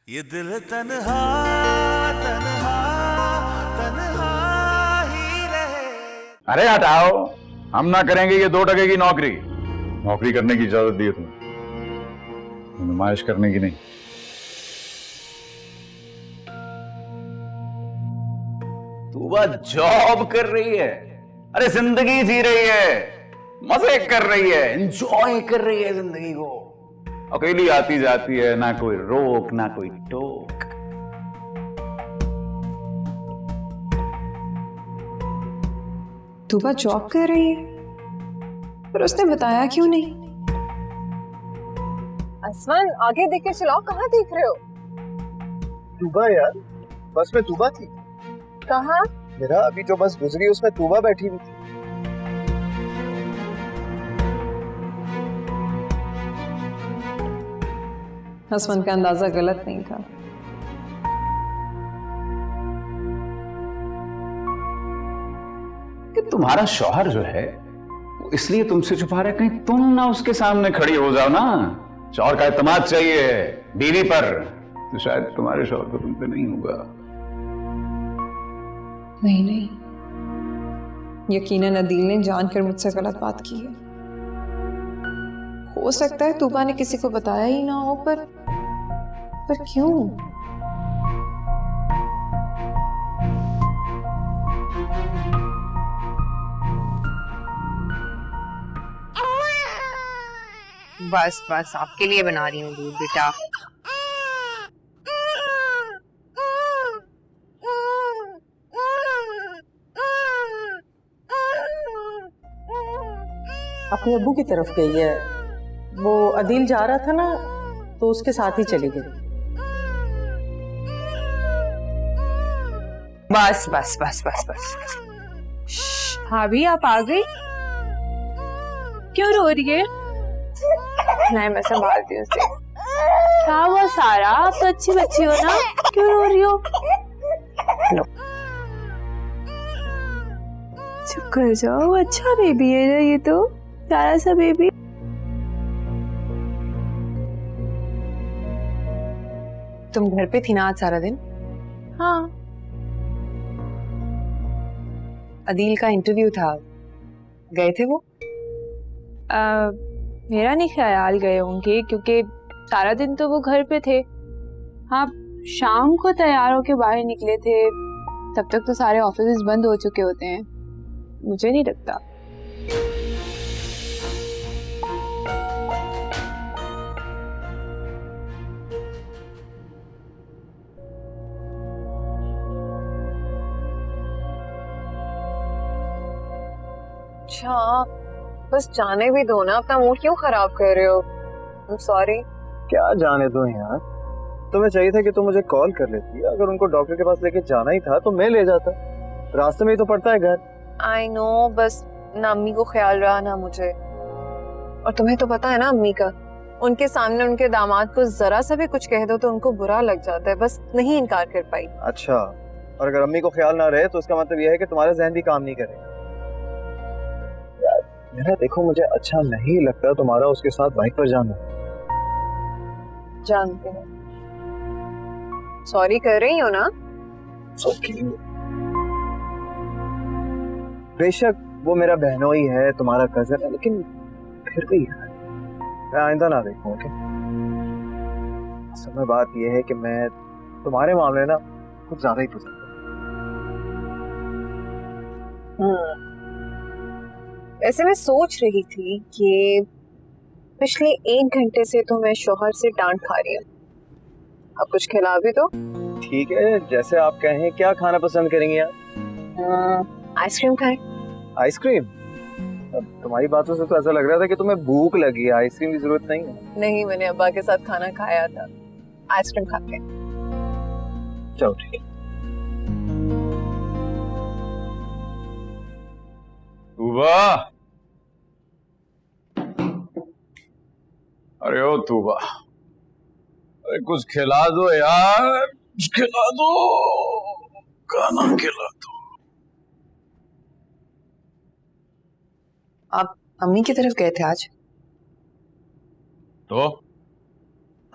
ये दिल तन्हा तन्हा तन्हा ही रहे। अरे हटाओ, हम ना करेंगे ये 2 टके की नौकरी। नौकरी करने की इजाजत दी है तुम्हें, नुमाइश करने की नहीं। तूबा जॉब कर रही है, अरे जिंदगी जी रही है, मजे कर रही है, एंजॉय कर रही है जिंदगी को। अकेली आती जाती है, ना कोई रोक ना कोई टोक। तूबा जॉब कर रही है, पर उसने बताया क्यों नहीं? आसमान आगे देख के चलाओ, कहाँ देख रहे हो? तूबा यार, बस में तूबा थी। कहाँ? मेरा अभी जो बस गुजरी उसमें तूबा बैठी हुई थी। आसमान का अंदाजा गलत नहीं था। कि तुम्हारा शौहर जो है वो इसलिए तुमसे छुपा रहा है, कहीं तुम ना उसके सामने खड़ी हो जाओ ना। शौहर का एतमाद चाहिए बीवी पर, तो शायद तुम्हारे शौहर को तुम पे नहीं होगा। नहीं, यकीनन अदील ने जानकर मुझसे गलत बात की है। हो सकता है तूबा ने किसी को बताया ही ना हो, पर क्यों? बस बस आपके लिए बना रही हूँ दूध बेटा। अपने अब्बू की तरफ गई है। वो अदील जा रहा था ना, तो उसके साथ ही चली गई। बस बस बस बस बस। भाभी आप आ गई? क्यों रो रही है? नहीं मैं संभालती हूँ उसे। क्या हुआ सारा, आप तो अच्छी बच्ची हो ना, क्यों रो रही हो? लो चुप कर जाओ, अच्छा बेबी है ना ये, तो प्यारा सा बेबी। तुम घर पे थी ना आज सारा दिन? हाँ। अदील का इंटरव्यू था, गए थे वो? मेरा नहीं ख्याल गए होंगे, क्योंकि सारा दिन तो वो घर पे थे। हाँ, शाम को तैयार होके बाहर निकले थे, तब तक तो सारे ऑफिस बंद हो चुके होते हैं। मुझे नहीं लगता। अच्छा बस जाने भी दो ना, अपना मूड क्यों खराब कर रहे हो? I'm sorry। क्या जाने दो यार, तुम्हें चाहिए था कि तुम मुझे कॉल कर लेती। अगर उनको डॉक्टर के पास लेके जाना ही था तो मैं ले जाता, रास्ते में ही तो पड़ता है घर। आई नो, बस ना अम्मी को ख्याल रहा ना मुझे। और तुम्हें तो पता है ना अम्मी का, उनके सामने उनके दामाद को जरा सा भी कुछ कह दो तो उनको बुरा लग जाता है, बस नहीं इनकार कर पाई। अच्छा, और अगर अम्मी को ख्याल ना रहे तो उसका मतलब यह है कि तुम्हारा जहन भी काम नहीं करेगा। मेरा देखो, मुझे अच्छा नहीं लगता तुम्हारा उसके साथ बाइक पर जाना। जानते हो, सॉरी कर रही हो ना? बेशक वो मेरा बहनोई है, तुम्हारा कजन है, लेकिन फिर भी यार मैं आइंदा ना देखूं। ओके, असल में बात यह है कि मैं तुम्हारे मामले ना कुछ ज्यादा ही पसंद है। ऐसे मैं सोच रही थी कि पिछले 1 घंटे से तो मैं शौहर से डांट खा रही हूँ, अब कुछ खिला भी दो। ठीक है, जैसे आप कहें। क्या खाना पसंद करेंगे आप? आइसक्रीम खाएं। आइसक्रीम? अब तुम्हारी बातों से तो ऐसा लग रहा था कि तुम्हें भूख लगी है, आइसक्रीम की जरूरत नहीं है। नहीं, मैंने अब्बा के साथ खाना खाया था, आइसक्रीम खाते हैं। चलो ठीक है। तूबा, अरे ओ तूबा, अरे कुछ खिला दो यार, कुछ खिला दो, खाना खिला दो। आप अम्मी की तरफ गए थे आज? तो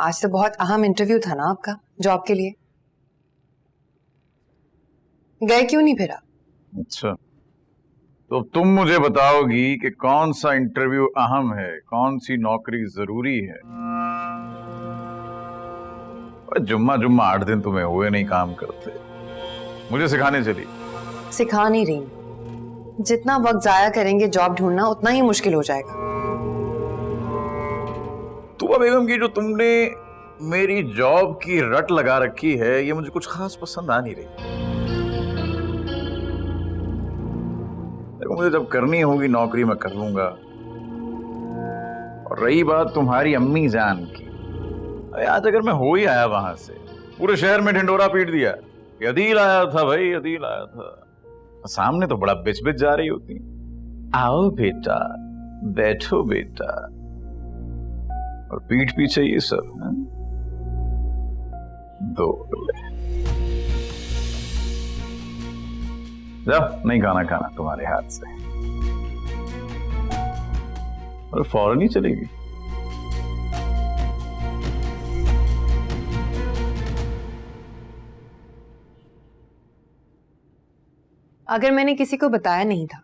आज तो बहुत अहम इंटरव्यू था ना आपका जॉब के लिए, गए क्यों नहीं फिर आप? अच्छा, तो तुम मुझे बताओगी कि कौन सा इंटरव्यू अहम है, कौन सी नौकरी जरूरी है? जुम्मा जुम्मा 8 दिन तुम्हें हुए नहीं काम करते, मुझे सिखाने चली। सिखा नहीं रही, जितना वक्त जाया करेंगे जॉब ढूंढना उतना ही मुश्किल हो जाएगा। तुबा बेगम की जो तुमने मेरी जॉब की रट लगा रखी है, ये मुझे कुछ खास पसंद आ नहीं रही। देखो, मुझे जब करनी होगी नौकरी मैं कर लूंगा। और रही बात तुम्हारी अम्मी जान की, आज अगर मैं हो ही आया वहां से, पूरे शहर में ढिंडोरा पीट दिया कि अदील आया था भाई, अदील आया था, सामने तो बड़ा बिच बिच जा रही होती, आओ बेटा, बैठो बेटा, और पीठ पीछे ये सब है? दो जाओ, नहीं खाना तुम्हारे हाथ से। और फौरन ही चलेगी। अगर मैंने किसी को बताया नहीं था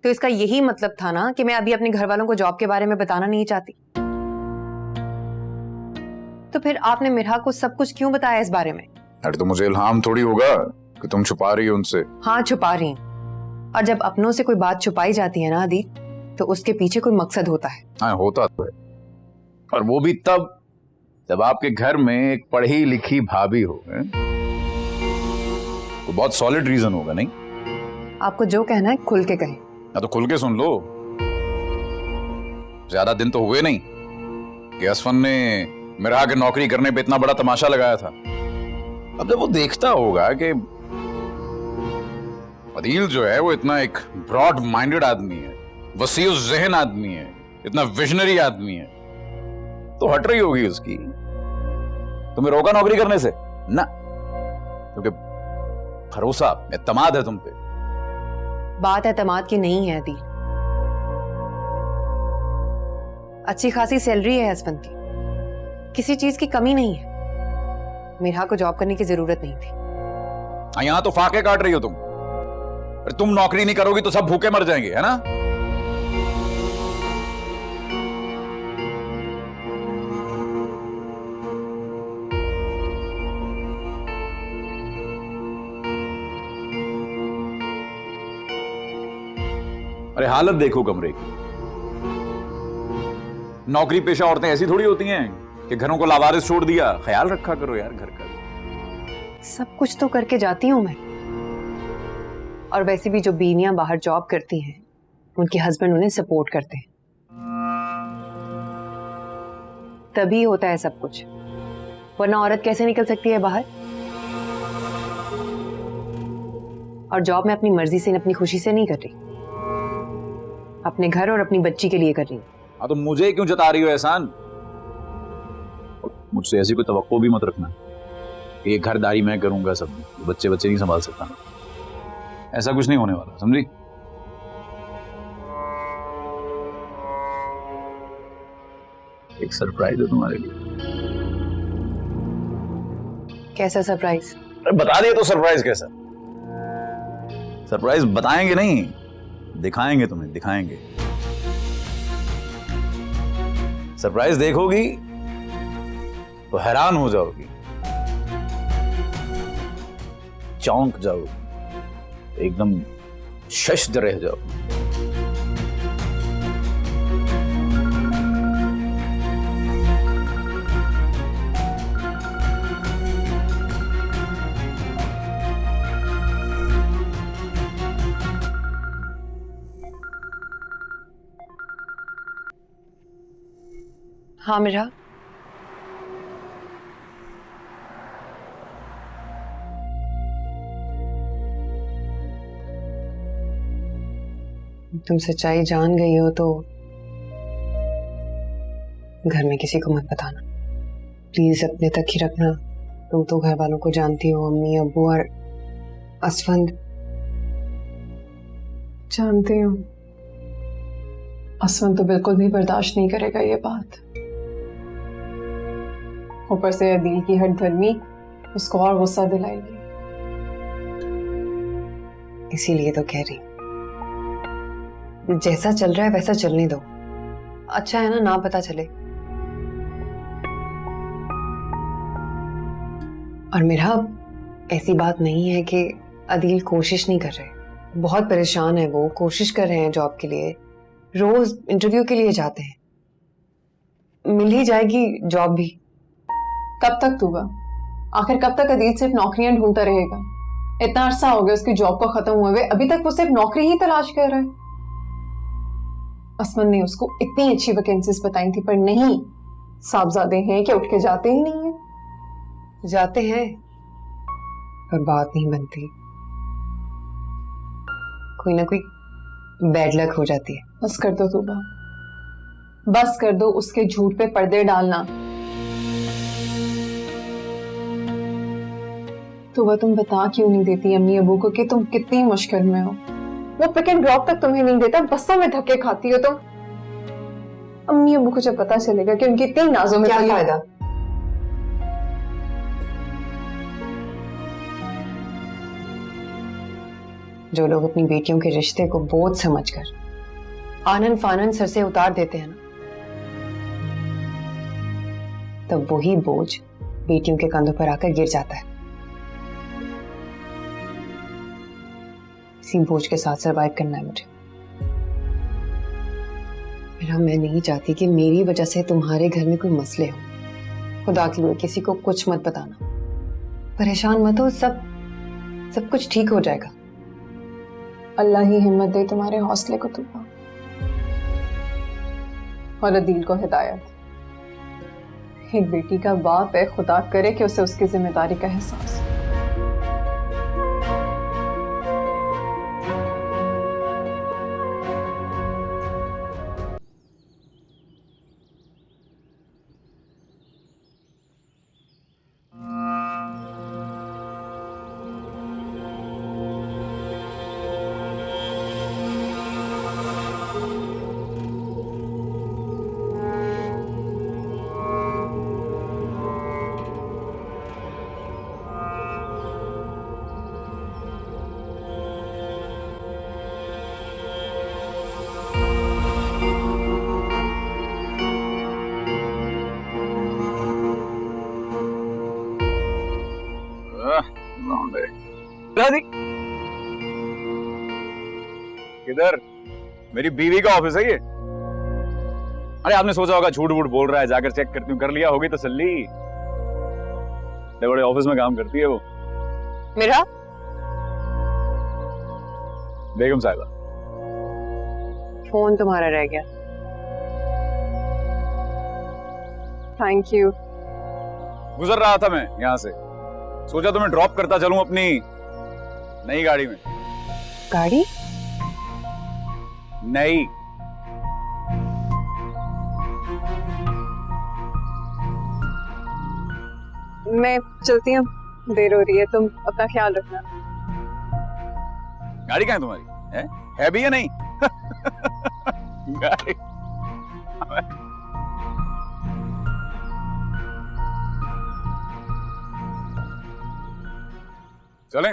तो इसका यही मतलब था ना कि मैं अभी अपने घर वालों को जॉब के बारे में बताना नहीं चाहती। तो फिर आपने मिरहा को सब कुछ क्यों बताया इस बारे में? अरे तो मुझे इल्हाम थोड़ी होगा कि तुम छुपा रही हो उनसे। हाँ, छुपा रही हूं। और जब अपनों से कोई बात छुपाई जाती है ना आदि, तो उसके पीछे कोई मकसद होता है। हाँ, होता तो है, और वो भी तब जब आपके घर में एक पढ़ी लिखी भाभी हो। तो बहुत सॉलिड रीजन होगा, नहीं? आपको जो कहना है खुल के कहें। या तो खुल के सुन लो। ज्यादा दिन तो हुए नहीं कि असफन ने मिरहा के नौकरी करने पे इतना बड़ा तमाशा लगाया था। अब जब वो देखता होगा कि अदील जो है वो इतना एक ब्रॉड माइंडेड आदमी है, वसीउ ज़हन आदमी है, इतना विजनरी आदमी है, तो हट रही होगी उसकी। तुम्हें रोका नौकरी करने से ना, क्योंकि भरोसा, एतमाद है तुम पे। बात एतमाद की नहीं है आदि, अच्छी खासी सैलरी है हस्बैंड की, किसी चीज की कमी नहीं है। मिरहा को जॉब करने की जरूरत नहीं थी। यहां तो फाके काट रही हो तुम। अरे तुम नौकरी नहीं करोगी तो सब भूखे मर जाएंगे, है ना? अरे हालत देखो कमरे की। नौकरी पेशा औरतें ऐसी थोड़ी होती हैं कि घरों को लावारिस छोड़ दिया। ख्याल रखा करो यार घर का। सब कुछ तो करके जाती हूं मैं, और वैसे भी जो बीवियां बाहर जॉब करती हैं उनके हस्बैंड उन्हें सपोर्ट करते हैं, तभी होता है सब कुछ। वरना औरत कैसे निकल सकती है बाहर? और जॉब में अपनी मर्जी से, अपनी खुशी से नहीं कर रही, अपने घर और अपनी बच्ची के लिए कर रही हूं। हाँ, तो मुझे क्यों जता रही हो एहसान? मुझसे ऐसी कोई तवक्को भी मत रखना कि ये घरदारी मैं करूंगा, सब बच्चे नहीं संभाल सकता। ऐसा कुछ नहीं होने वाला, समझी? एक सरप्राइज है तुम्हारे लिए। कैसा सरप्राइज? बता दिए तो सरप्राइज कैसा? सरप्राइज बताएंगे नहीं, दिखाएंगे तुम्हें, दिखाएंगे। सरप्राइज देखोगी तो हैरान हो जाओगी, चौंक जाओगी, एकदम शश्द रह जाओगी। हाँ मिरहा, तुम सच्चाई जान गई हो तो घर में किसी को मत बताना प्लीज, अपने तक ही रखना। तुम तो घर वालों को जानती हो, अम्मी, अब्बू और असफंद। जानती हूँ, असफंद तो बिल्कुल भी बर्दाश्त नहीं करेगा ये बात। ऊपर से अदील की हठधर्मी उसको और गुस्सा दिलाएगी। इसीलिए तो कह रही हूं, जैसा चल रहा है वैसा चलने दो। अच्छा है ना पता चले। और मेरा ऐसी बात नहीं है कि अदील कोशिश नहीं कर रहे, बहुत परेशान है वो, कोशिश कर रहे हैं जॉब के लिए, रोज इंटरव्यू के लिए जाते हैं, मिल ही जाएगी जॉब भी। कब तक तूबा? आखिर कब तक अदील सिर्फ नौकरियां ढूंढता रहेगा? इतना अरसा हो गया उसकी जॉब को खत्म हुए हुए, अभी तक वो सिर्फ नौकरी ही तलाश कर रहा है। असमन ने उसको इतनी अच्छी वैकेंसीज बताई थी, पर नहीं, साहबजादे हैं कि उठ के जाते ही नहीं है। जाते हैं पर बात नहीं बनती, कोई ना कोई बैड लक हो जाती है। बस कर दो तूबा, बस कर दो उसके झूठ पे पर्दे डालना। तूबा तुम बता क्यों नहीं देती अम्मी अबू को कि तुम कितनी मुश्किल में हो? वो पिक एंड ड्रॉप तक तुम्हें नहीं देता, बसों में धक्के खाती हो तुम। अम्मी अबू को जब पता चलेगा कि उनकी इतनी नाजों में क्या फायदा? जो लोग अपनी बेटियों के रिश्ते को बोझ समझकर आनन फानन सर से उतार देते हैं ना, तब वही बोझ बेटियों के कंधों पर आकर गिर जाता है। इसी बोझ के साथ सरवाइव करना है मुझे। मेरा मैं नहीं चाहती कि मेरी वजह से तुम्हारे घर में कोई मसले हो। खुदा के लिए किसी को कुछ मत बताना, परेशान मत हो, सब कुछ ठीक हो जाएगा। अल्लाह ही हिम्मत दे तुम्हारे हौसले को तूबा, और अदील को हिदायत। एक बेटी का बाप है, खुदा करे कि उसे उसकी जिम्मेदारी का एहसास हो। किधर? मेरी बीवी का ऑफिस है ये। अरे आपने सोचा होगा झूठ वूठ बोल रहा है, जाकर चेक करती हूँ। कर लिया, होगी तसल्ली। बड़े ऑफिस में काम करती है वो। मेरा बेगम साहिबा, फोन तुम्हारा रह गया। Thank you. गुजर रहा था मैं यहाँ से, सोचा तुम्हें ड्रॉप करता चलूं अपनी नई गाड़ी में। गाड़ी? नई। मैं चलती हूँ, देर हो रही है, तुम अपना ख्याल रखना। गाड़ी कहाँ है तुम्हारी? है भी या नहीं? गाड़ी चलें?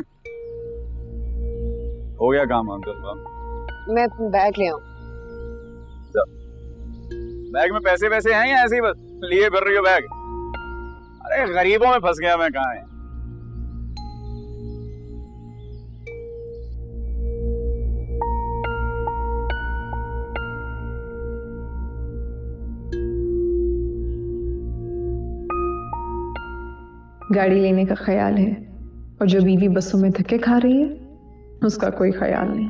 हो गया काम हम चल। मैं बैग ले आऊं? बैग में पैसे वैसे हैं या ऐसे ही बस लिए भर रही हो बैग? अरे गरीबों में फंस गया मैं, कहाँ है? गाड़ी लेने का ख्याल है, और जो बीवी बसों में धक्के खा रही है उसका कोई ख्याल नहीं।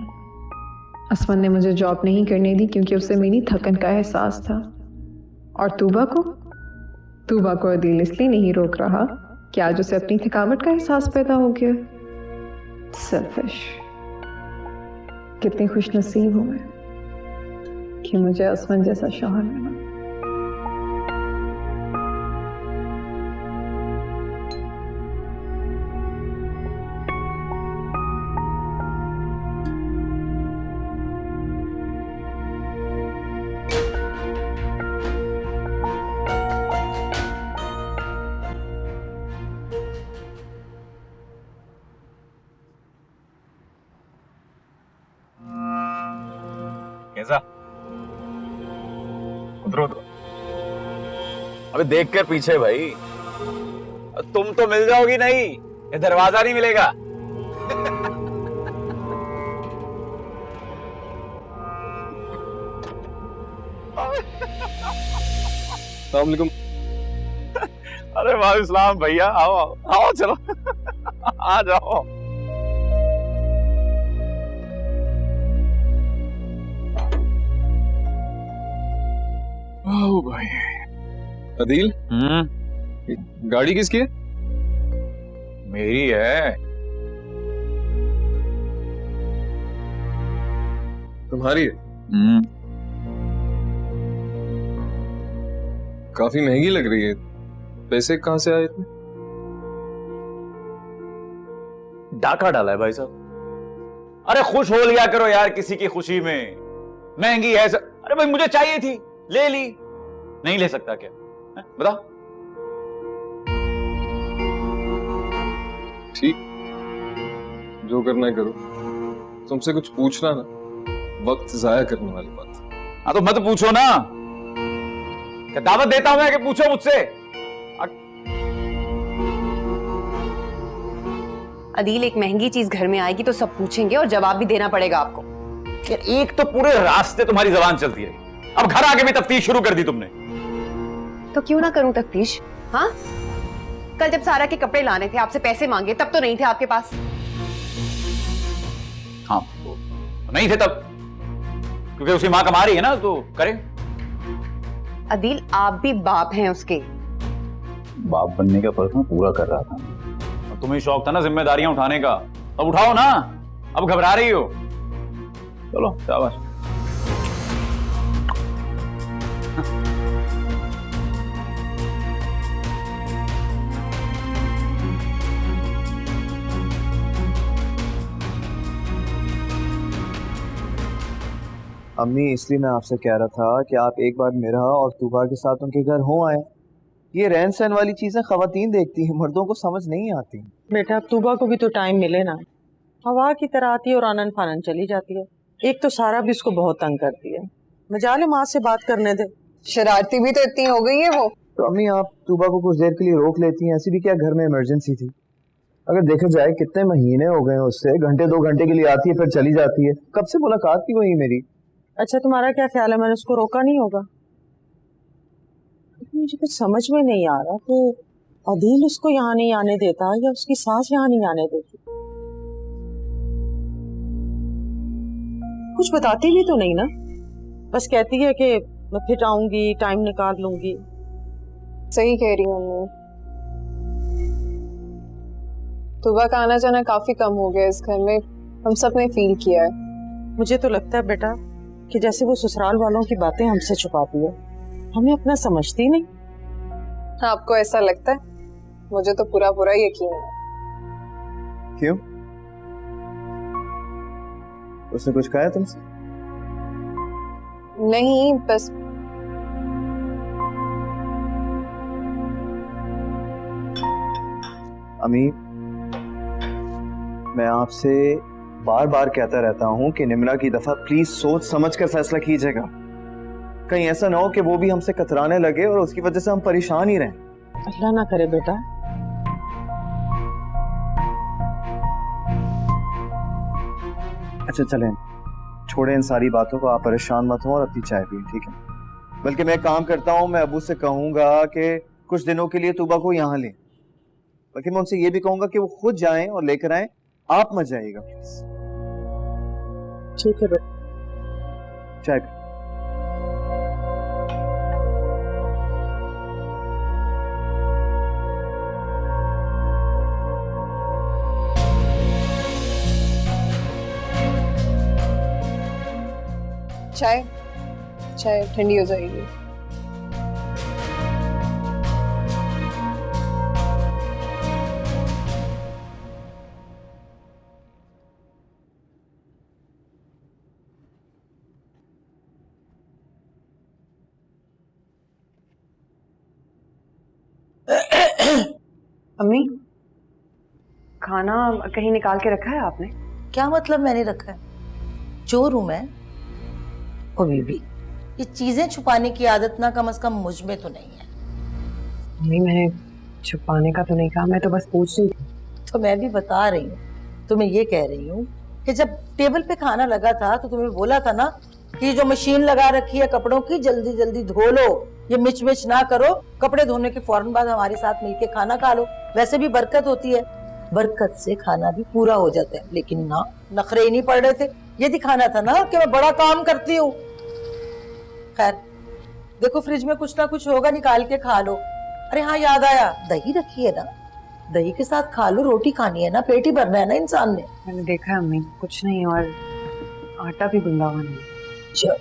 असमन ने मुझे जॉब नहीं करने दी क्योंकि उसे मेरी थकन का एहसास था। और तूबा को अदील इसलिए नहीं रोक रहा कि आज उसे अपनी थकावट का एहसास पैदा हो गया। सेल्फिश। कितनी खुशनसीब हूं मैं कि मुझे असमन जैसा शौहर मिला। कैसा? उतरो उतरो। अबे देख कर पीछे भाई, तुम तो मिल जाओगी नहीं, ये दरवाजा नहीं मिलेगा। अस्सलामुअलैकुम। अरे वालेकुम सलाम भैया, आओ आओ आओ, चलो आ जाओ। ओ भाई। अदील, गाड़ी किसकी है? मेरी है। तुम्हारी है? काफी महंगी लग रही है, पैसे कहां से आए इतने? डाका डाला है भाई साहब। अरे खुश हो लिया करो यार किसी की खुशी में। महंगी है सर। अरे भाई मुझे चाहिए थी, ले ली। नहीं ले सकता क्या? बता। ठीक, जो करना है करो। तुमसे कुछ पूछना ना, वक्त जाया करने वाली बात। हाँ तो मत पूछो ना, क्या दावत देता हूं मैं कि पूछो मुझसे? अदील, एक महंगी चीज घर में आएगी तो सब पूछेंगे और जवाब भी देना पड़ेगा आपको। यार एक तो पूरे रास्ते तुम्हारी जबान चलती रही, अब घर आके भी तफ्तीश शुरू कर दी तुमने। तो क्यों ना करूं तफ्तीश? हाँ, कल जब सारा के कपड़े लाने थे, आपसे पैसे मांगे, तब तो नहीं थे आपके पास। हाँ तो नहीं थे तब, क्योंकि उसकी मां कमा रही है ना, तो करे। अदील, आप भी बाप हैं उसके। बाप बनने का पर्स मैं पूरा कर रहा था। और तुम्हें शौक था ना जिम्मेदारियां उठाने का, अब उठाओ ना। अब घबरा रही हो? चलो शाबाश। अम्मी, इसलिए मैं आपसे कह रहा था कि आप एक बार मेरा और तूबा के साथ उनके घर हो आए। ये रहन सहन वाली चीजें खवातीन देखती हैं, मर्दों को समझ नहीं आती। बेटा, अब तूबा को भी तो टाइम मिले ना। हवा की तरह आती है और आनन फानन चली जाती है। एक तो सारा भी उसको बहुत तंग करती है। मजाले माँ से बात करने दे। शरारती भी तो इतनी हो गई है वो। तो अम्मी, आप तूबा को कुछ देर के लिए रोक लेती हैं। ऐसी भी क्या घर में इमरजेंसी थी? अगर देखा जाए कितने महीने हो गए उससे, घंटे 2 घंटे के लिए आती है फिर चली जाती है। कब से मुलाकात की हुई मेरी? अच्छा, तुम्हारा क्या ख्याल है, मैंने उसको रोका नहीं होगा? मुझे कुछ समझ में नहीं आ रहा कि अदील उसको यहाँ नहीं आने देता या उसकी सास यहाँ नहीं आने देती। कुछ बताती भी तो नहीं ना, बस कहती है कि मैं फिर आऊंगी, टाइम निकाल लूंगी। सही कह रही हूँ मैं। तूबा का आना जाना काफी कम हो गया इस घर में, हम सब ने फील किया है। मुझे तो लगता है बेटा कि जैसे वो ससुराल वालों की बातें हमसे छुपाती है, हमें अपना समझती नहीं। आपको ऐसा लगता है? मुझे तो पूरा पूरा यकीन है। क्यों? उसने कुछ कहा तुमसे? नहीं, बस अमी, मैं आपसे बार बार कहता रहता हूं कि निम्रा की दफा प्लीज सोच समझ कर फैसला कीजिएगा। कहीं ऐसा ना हो कि वो भी हमसे कतराने लगे और उसकी वजह से हम परेशान ही रहें। अल्लाह ना करे बेटा। अच्छा चलें, छोड़ें इन सारी बातों को, आप परेशान मत हो और अपनी चाय पिए, ठीक है? बल्कि मैं काम करता हूं, मैं अबू से कहूंगा कि कुछ दिनों के लिए तूबा को यहाँ लें। बल्कि मैं उनसे ये भी कहूंगा कि वो खुद जाएं और लेकर आएं, आप मत जाइएगा प्लीज। ठीक है बेटा। चाय। चाय चाय ठंडी हो जाएगी। अम्मी, खाना कहीं निकाल के रखा है आपने? क्या मतलब मैंने रखा है? जो रूम है ओ बीबी, ये चीजें छुपाने की आदत ना कम से कम मुझ में तो नहीं है। नहीं, मैंने छुपाने का तो नहीं कहा, मैं तो बस पूछ रही थी। तो मैं भी बता रही हूँ, तुम्हें ये कह रही हूँ कि जब टेबल पे खाना लगा था तो तुम्हें बोला था ना कि जो मशीन लगा रखी है कपड़ों की जल्दी जल्दी धो लो, ये मिच मिच ना करो, कपड़े धोने के फौरन बाद हमारे साथ मिलके खाना खा लो, वैसे भी बरकत होती है। बरकत से खाना भी पूरा हो जाता है, लेकिन ना, नखरे ही नहीं पड़ रहे थे। ये दिखाना था ना कि मैं बड़ा काम करती हूँ। खैर देखो, फ्रिज में कुछ ना कुछ होगा, निकाल के खा लो। अरे हाँ, याद आया, दही रखी है ना, दही के साथ खा लो, रोटी खानी है ना, पेट ही भरना है ना इंसान ने। मैंने देखा है अम्मी, कुछ नहीं, और आटा भी गूंदा हुआ नहीं। चल,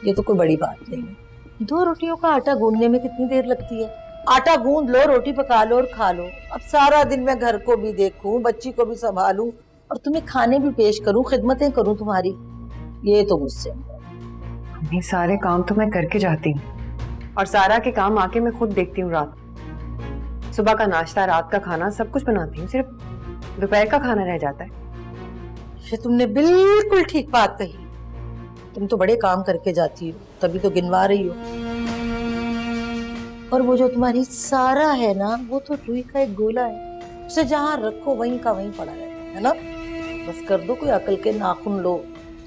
ये तो कोई बड़ी बात नहीं है। 2 रोटियों का आटा गूंदने में कितनी देर लगती है? आटा गूंद लो, रोटी पका लो और खा लो। अब सारा दिन मैं घर को भी देखूं, बच्ची को भी संभालूं और तुम्हें खाने भी पेश करूं, खिदमतें करूं तुम्हारी, ये तो मुझसे। अम्मी, सारे काम तो मैं करके जाती हूँ और सारा के काम आके मैं खुद देखती हूँ। रात सुबह का नाश्ता, रात का खाना सब कुछ बनाती हूँ, सिर्फ दोपहर का खाना रह जाता है। ये तुमने बिल्कुल ठीक बात कही। तुम तो बड़े काम करके जाती हो, तभी तो गिनवा रही हो। और वो जो तुम्हारी सारा है ना, वो तो रुई का एक गोला है, उसे जहाँ रखो वहीं का वहीं पड़ा रहता है ना। बस कर दो कोई अकल के नाखून लो।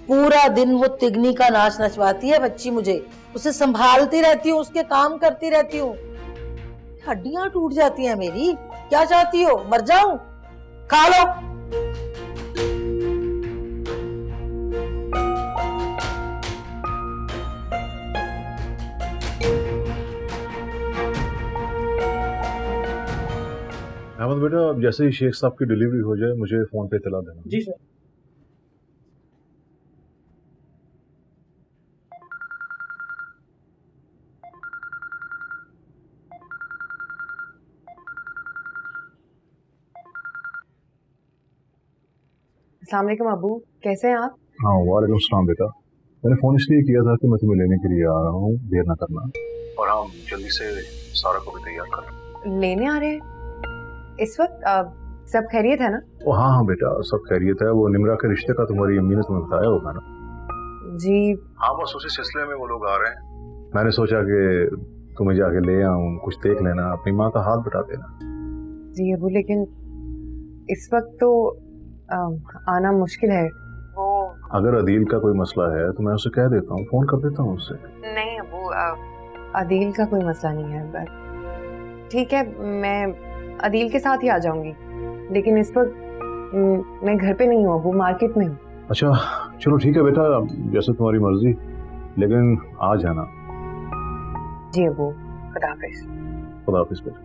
पूरा दिन वो तिगनी का नाच नचवाती है बच्ची मुझे, उसे संभालती रहती हूँ, उसके काम करती रहती हूँ, हड्डियां टूट जाती हैं मेरी। क्या चाहती हो, मर जाऊं? खा लो। अहमद बेटा, अब जैसे ही शेख साहब की डिलीवरी हो जाए मुझे फोन पे इतला देना। जी सर। अस्सलाम वालेकुम अबू, कैसे हैं आप? हाँ, वालेकुम सलाम बेटा। मैंने फोन इसलिए किया था कि मैं तुम्हें लेने के लिए आ रहा हूँ, देर ना करना। और हाँ, जल्दी से सारा को भी तैयार कर। लेने आ रहे हैं इस वक्त? सब खैरियत है ना? ओ हाँ हाँ बेटा, सब खैरियत है। वो निमरा के रिश्ते का तुम्हारी अम्मी ने तुम्हें बताया होगा ना? जी हाँ, बस उसी सिलसिले में वो लोग आ रहे हैं। मैंने सोचा कि तुम्हें जाके ले आऊँ, कुछ देख लेना, अपनी माँ का हाथ बटा देना। जी अबू, लेकिन इस वक्त तो आना मुश्किल है। वो अगर अदील का कोई मसला है तो मैं उसे कह देता हूँ, फोन कर देता हूँ उससे। नहीं अबू, अदील का कोई मसला नहीं है। बस ठीक है, मैं अदील के साथ ही आ जाऊंगी, लेकिन इस वक्त मैं घर पे नहीं हूँ अबू, मार्केट में हूँ। अच्छा चलो ठीक है बेटा, जैसे तुम्हारी मर्जी, लेकिन आ जाना। जी अबू, खुदा हाफिज। खुदा हाफिज बेटा।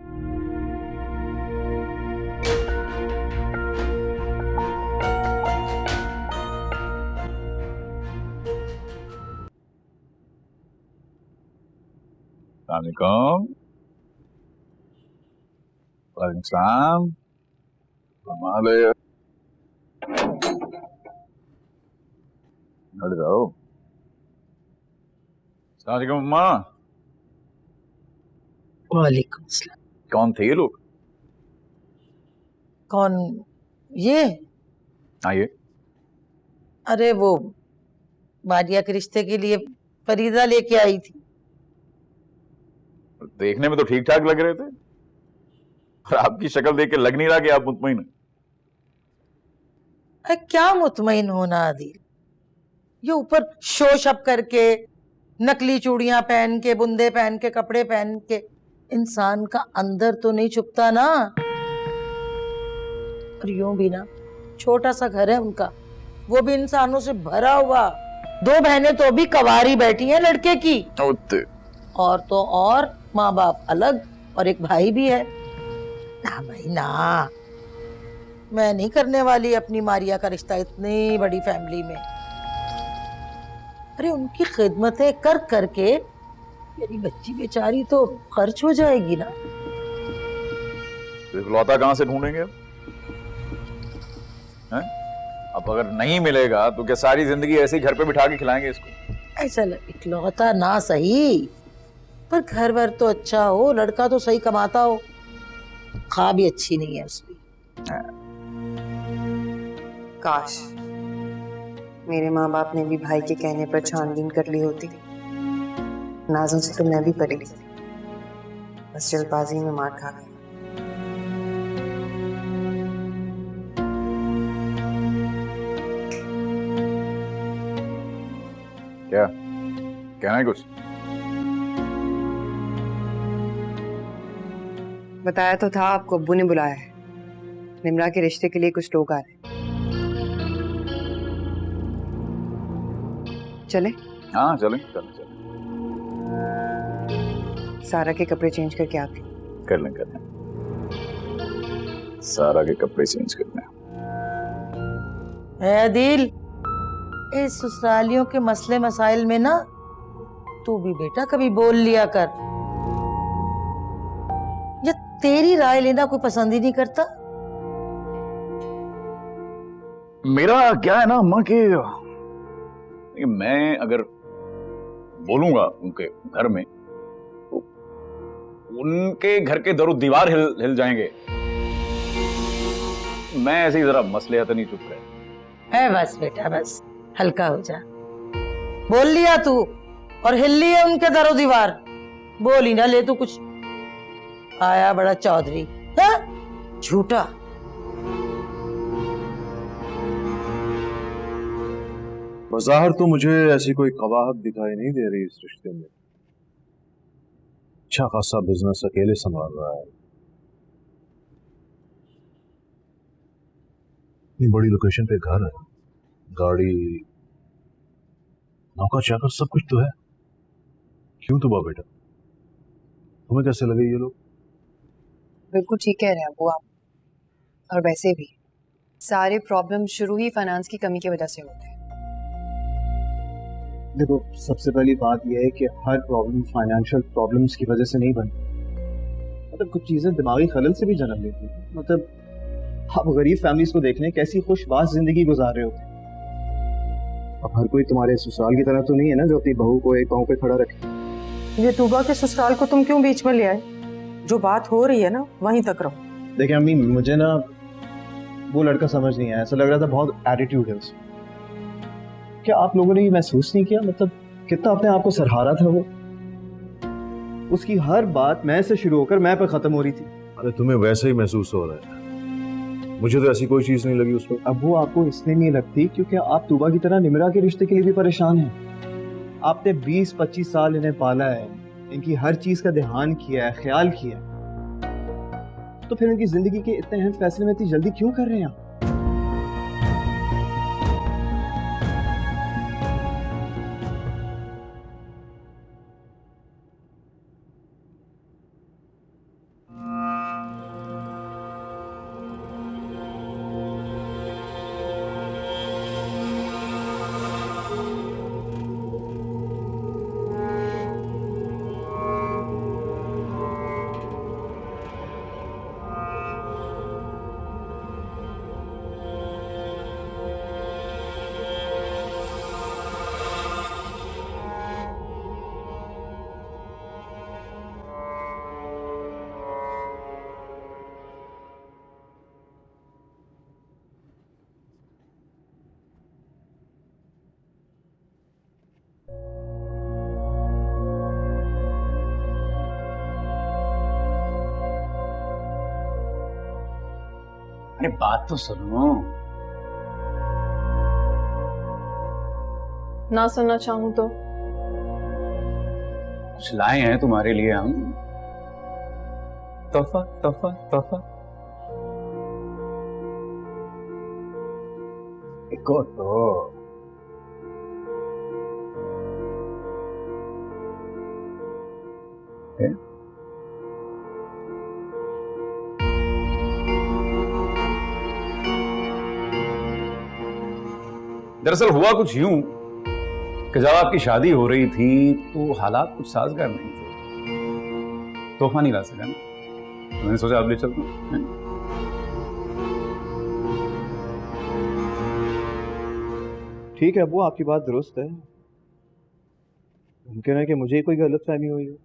वालेकुम सलाम। हट जाओ। वालेकुम अम्मा। वालेकुम सलाम। कौन थे ये लोग? कौन? ये? आइए। अरे वो मारिया के रिश्ते के लिए फरीदा लेके आई थी। देखने में तो ठीक ठाक लग रहे थे, और आपकी शक्ल देख के लग नहीं रहा कि आप मुतमईन हैं। अरे क्या मुतमईन होना आदिल, ये ऊपर शो शप करके, नकली चूड़ियां पहन के, बुंदे पहन के, कपड़े पहन के, इंसान का अंदर तो नहीं छुपता ना। और यूं भी ना, छोटा सा घर है उनका, वो भी इंसानों से भरा हुआ। 2 बहनें तो भी कवारी बैठी हैं लड़के की, और तो और माँ बाप अलग, और एक भाई भी है ना। भाई ना, मैं नहीं करने वाली अपनी मारिया का रिश्ता इतनी बड़ी फैमिली में। अरे उनकी खिदमतें कर करके मेरी बच्ची बेचारी तो खर्च हो जाएगी ना। तो इकलौता कहां से ढूंढेंगे हैं? अब अगर नहीं मिलेगा तो क्या सारी जिंदगी ऐसे ही घर पे बिठा के खिलाएंगे इसको? ऐसा इकलौता ना सही, पर घर भर तो अच्छा हो, लड़का तो सही कमाता हो। खा भी अच्छी नहीं है उसकी। काश मेरे माँ बाप ने भी भाई के कहने पर छानबीन कर ली होती। नाज़ों से तो मैं भी परी, बस जल्दबाजी में मार खा गई। क्या कहना है कुछ? बताया तो था आपको, अब्बू ने बुलाया है। निम्रा के रिश्ते के लिए कुछ लोग आ रहे हैं। चले? हाँ चलें चलें चलें। सारा के कपड़े चेंज करके आती हूँ। कर लें। सारा के कपड़े चेंज करने। है दिल, इस ससुरालियों के मसले मसाइल में ना तू भी बेटा कभी बोल लिया कर। ये तेरी राय लेना कोई पसंद ही नहीं करता। मेरा क्या है ना अम्मा कि मैं अगर बोलूंगा उनके घर में तो उनके घर के दरो दीवार हिल जाएंगे। मैं ऐसे ही जरा मसले तो नहीं चुप रहे। है बस बेटा, बस हल्का हो जा। बोल लिया तू और हिल लिया उनके दरो दीवार। बोल ही ना ले तू कुछ। आया बड़ा चौधरी, झूठा। बज़ाहिर तो मुझे ऐसी कोई कबाहत दिखाई नहीं दे रही इस रिश्ते में। अच्छा खासा बिजनेस अकेले संभाल रहा है। इतनी बड़ी लोकेशन पे घर है, गाड़ी, नौकर चाकर सब कुछ तो है। क्यों तुबा बेटा, तुम्हें कैसे लगे ये लोग? बिल्कुल ठीक कह रहे हैं अब्बू आप। और वैसे भी सारे प्रॉब्लम शुरू ही फाइनेंस की कमी की वजह से होते हैं। देखो, सबसे पहली बात यह है कि हर प्रॉब्लम फाइनेंशियल प्रॉब्लम्स की वजह से नहीं बनती। मतलब कुछ चीजें दिमागी खलल से भी जन्म लेती हैं। मतलब आप गरीब फैमिलीज को देख लें, कैसी खुशबाश जिंदगी गुजार रहे होते हैं। अब हर कोई तुम्हारे ससुराल की तरह तो नहीं है ना, जो अपनी बहू को एक पांव पे खड़ा रखे। ये तूबा के ससुराल को तुम क्यों बीच में ले आए? जो बात हो रही है ना वहीं तक रहो। देखिए अम्मी, मुझे ना वो लड़का समझ नहीं आया। ऐसा लग रहा था बहुत एटीट्यूड है उसमें। क्या आप लोगों ने ये महसूस नहीं किया, मतलब कितना अपने आप को सराहा रहा था वो? उसकी हर बात मैं से शुरू होकर मैं पर खत्म हो रही थी। अरे तुम्हें वैसे ही महसूस हो रहा है, मुझे तो ऐसी कोई चीज नहीं लगी उसमें। अब वो आपको इसलिए नहीं लगती क्योंकि आप तूबा की तरह निमरा के रिश्ते के लिए भी परेशान हैं। आपने 20-25 साल इन्हें पाला है, इनकी हर चीज का ध्यान किया है, ख्याल किया है, तो फिर इनकी जिंदगी के इतने अहम फैसले में इतनी जल्दी क्यों कर रहे हैं आप? अरे बात तो सुनो। ना सुनना चाहूं तो? कुछ लाए हैं तुम्हारे लिए हम, तोहफा तोहफा तोहफा। देखो तो दरअसल हुआ कुछ यूं कि जब आपकी शादी हो रही थी तो हालात कुछ साजगार नहीं थे, तोहफा नहीं ला सका ना, तो मैंने सोचा आप ले चलता हूं। ठीक है अबू, आपकी बात दुरुस्त है। मुमकिन है कि मुझे कोई गलत फहमी हुई हो,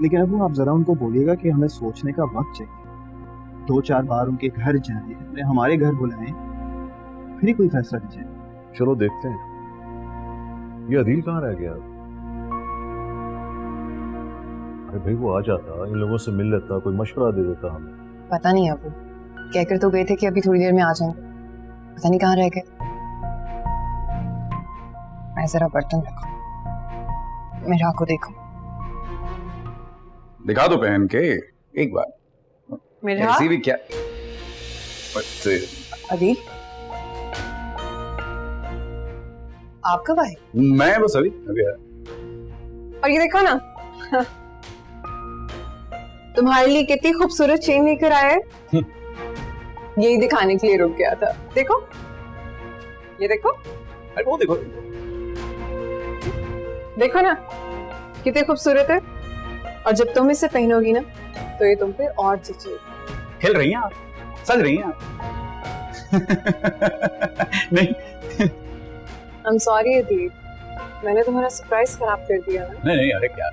लेकिन अबू आप जरा उनको बोलिएगा कि हमें सोचने का वक्त चाहिए। 2-4 बार उनके घर जाए, उन्हें हमारे घर बुलाएं, फिर ही कोई फैसला लीजिए। चलो देखते हैं। ये अदील कहाँ रह गया? अरे भाई वो आ जाता, इन लोगों से मिल लेता, कोई मशवरा दे देता हमें। पता नहीं अबू, कहकर तो गए थे कि अभी थोड़ी देर में आ जाएंगे, पता नहीं कहाँ रह गए। मैं जरा बर्तन रखूं, मेरा को देखो। दिखा दो पहन के एक बार। मेरा ऐसी भी क्या अदील, आप कब आए? मैं बस अभी आया। और ये देखो ना तुम्हारे लिए कितनी खूबसूरत चेन लेकर आया है। यही दिखाने के लिए रुक गया था। देखो, ये देखो। अरे वो देखो, देखो ना कितनी खूबसूरत है। और जब तुम इसे पहनोगी ना तो ये तुम पे और जचेगी। खेल रही हैं आप, सज रही हैं आप। नहीं आई एम सॉरी अदील, मैंने तुम्हारा सरप्राइज खराब कर दिया ना। नहीं नहीं, अरे क्या,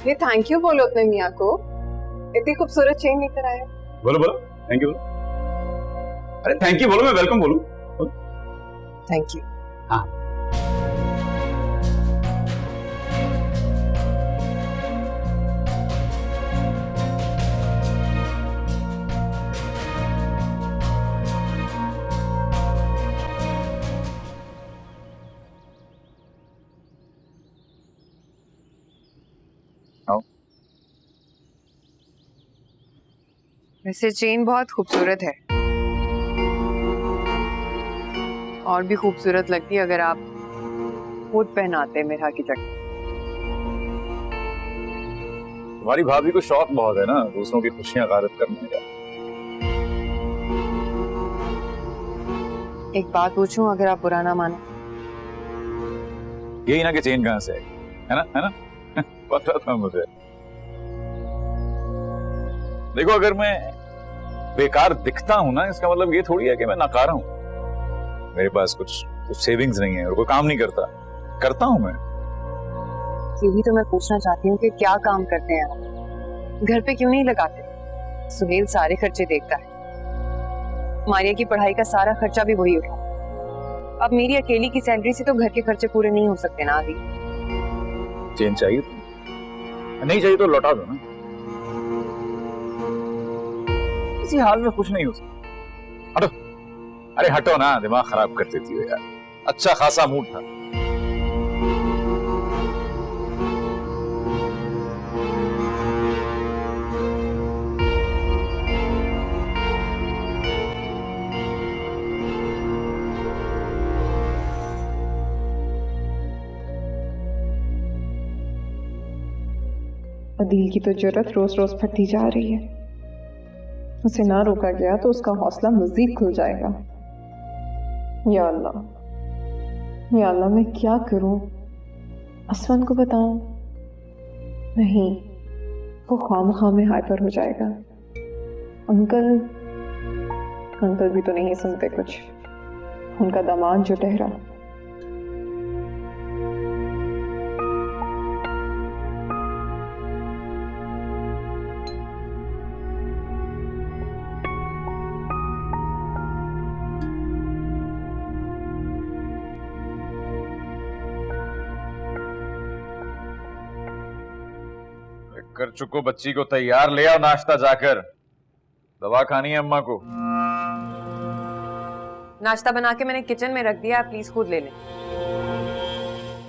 ये थैंक यू बोलो अपने मियाँ को, इतनी खूबसूरत चेन लेकर आया। बोलो बोलो, थैंक यू बोलो। अरे थैंक यू बोलो, मैं वेलकम बोलूं। Thank you. हाँ वैसे चेन बहुत खूबसूरत है, और भी खूबसूरत लगती अगर आप खुद पहनाते मेरा की जगह। तुम्हारी भाभी को शौक बहुत है ना दूसरों की खुशियां गारत करने का। एक बात पूछूं, अगर आप बुरा ना माने? यही ना कि चेन कहां से है ना, है ना? पता था मुझे। देखो, अगर मैं बेकार दिखता हूं ना, इसका मतलब ये थोड़ी है कि मैं नाकारा हूं। मेरे पास कुछ सेविंग्स नहीं है और कोई काम नहीं करता हूं मैं। यही तो मैं पूछना चाहती हूँ कि क्या काम करते हैं आप, घर पे क्यों नहीं लगाते? सुहेल सारे खर्चे देखता है, मारिया की पढ़ाई का सारा खर्चा भी वही उठा। अब मेरी अकेली की सैलरी से तो घर के खर्चे पूरे नहीं हो सकते ना अभी। चेन चाहिए तो नहीं चाहिए तो लौटा दो ना, किसी हाल में खुश नहीं हो सकता। हटो, अरे हटो ना, दिमाग खराब कर देती हो यार। अच्छा खासा मूड था। अदील की तो जरूरत रोज रोज बढ़ती जा रही है। उसे ना रोका गया तो उसका हौसला मजीद खुल जाएगा। या अल्लाह, या अल्लाह, मैं क्या करूं? असवन को बताऊं? नहीं, वो खामखा में हाइपर हो जाएगा। अंकल भी तो नहीं सुनते कुछ। उनका दामाद जो ठहरा, कर चुको बच्ची को तैयार, ले आओ नाश्ता जाकर। दवा खानी है अम्मा को। नाश्ता बना के मैंने किचन में रख दिया, आप प्लीज खुद ले लें।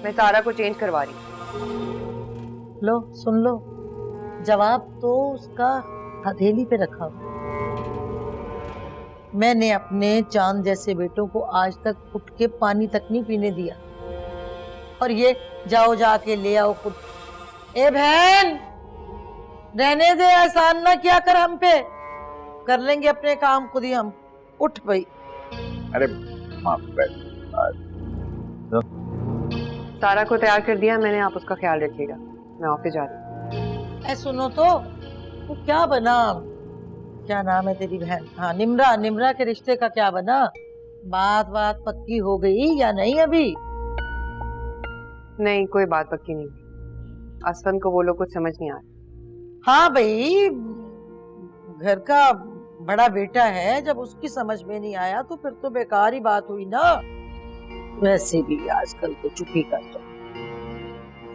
मैं सारा को चेंज करवा रही हूँ। लो सुन लो, जवाब तो उसका हथेली पे रखा हुआ। मैंने अपने चांद जैसे बेटों को आज तक उठ के पानी तक नहीं पीने दिया, और ये जाओ जाके ले आओ खुद। ए बहन, रहने दे, एहसान ना किया कर हम पे, कर लेंगे अपने काम खुद ही हम। उठ भाई। अरे माफ कर। सारा को तैयार कर दिया मैंने, आप उसका ख्याल रखिएगा। मैं ऑफिस जा रही हूँ। ए सुनो तो क्या बना, क्या नाम है तेरी बहन? हाँ, निम्रा। निम्रा के रिश्ते का क्या बना? बात पक्की हो गई या नहीं अभी? नहीं, कोई बात पक्की नहीं। असफन को वो लोग कुछ समझ नहीं आ रहा। हाँ भाई, घर का बड़ा बेटा है, जब उसकी समझ में नहीं आया तो फिर तो बेकार ही बात हुई ना। वैसे भी आजकल तो चुप ही कर दो।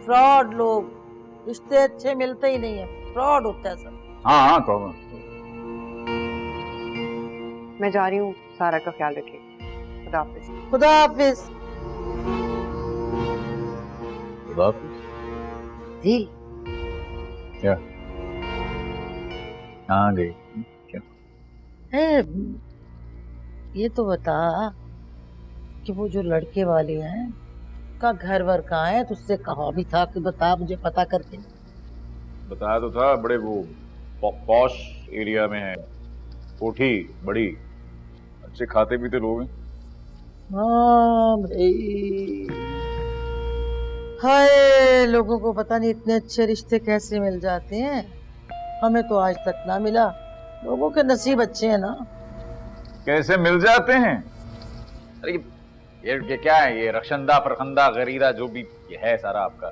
फ्रॉड लोग, रिश्ते अच्छे मिलते ही नहीं है, फ्रॉड होता है सब। हाँ हाँ तो मैं जा रही हूँ, सारा का ख्याल रखिए। खुदा हाफिज। खुदा हाफिज। दिल क्या कहाँ गई? है, ये तो बता कि वो जो लड़के वाले हैं का घर वर कहाँ है? तुझसे कहा भी था कि बता मुझे पता करके। बताया तो था, बड़े वो पॉश एरिया में है, कोठी बड़ी, अच्छे खाते पीते लोग हैं। हाँ भाई, हाय लोगों को पता नहीं इतने अच्छे रिश्ते कैसे मिल जाते हैं, हमें तो आज तक ना मिला। लोगों के नसीब अच्छे हैं ना। कैसे मिल जाते हैं? अरे ये क्या है, ये रक्षंदा प्रखंदा गरीरा जो भी ये है सारा आपका,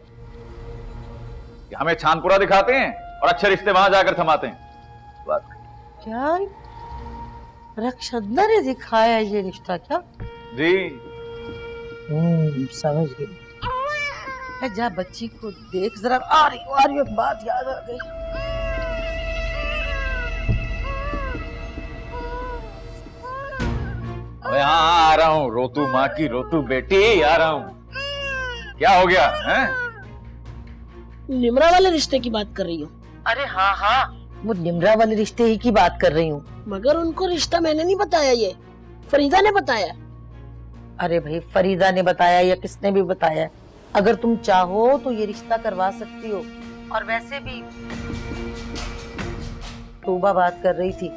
ये हमें छानपुरा दिखाते हैं और अच्छे रिश्ते वहां जाकर थमाते हैं। बात क्या रक्षदा ने दिखाया ये रिश्ता? क्या जी समझ गई। है, जा बच्ची को देख जरा। आ रही एक बात याद आ गई। अबे हाँ आ रहा हूँ, रोतू माँ की रोतू बेटी, आ रहा हूँ। क्या हो गया है? निमरा वाले रिश्ते की बात कर रही हूँ। अरे हाँ हाँ, वो निमरा वाले रिश्ते ही की बात कर रही हूँ। मगर उनको रिश्ता मैंने नहीं बताया, ये फरीदा ने बताया। अरे भाई, फरीदा ने बताया या किसने भी बताया, अगर तुम चाहो तो ये रिश्ता करवा सकती हो। और वैसे भी तोबा बात कर रही थी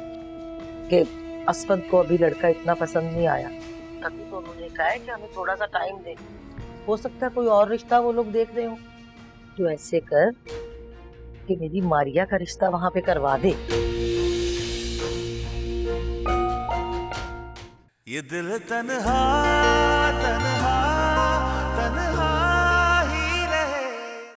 कि असफद को अभी लड़का इतना पसंद नहीं आया, तभी तो उन्होंने कहा है कि हमें थोड़ा सा टाइम दे, हो सकता है कोई और रिश्ता वो लोग देख रहे हो। तो ऐसे कर कि मेरी मारिया का रिश्ता वहां पे करवा दे। ये दिल तन्हा तन्हा तन्हा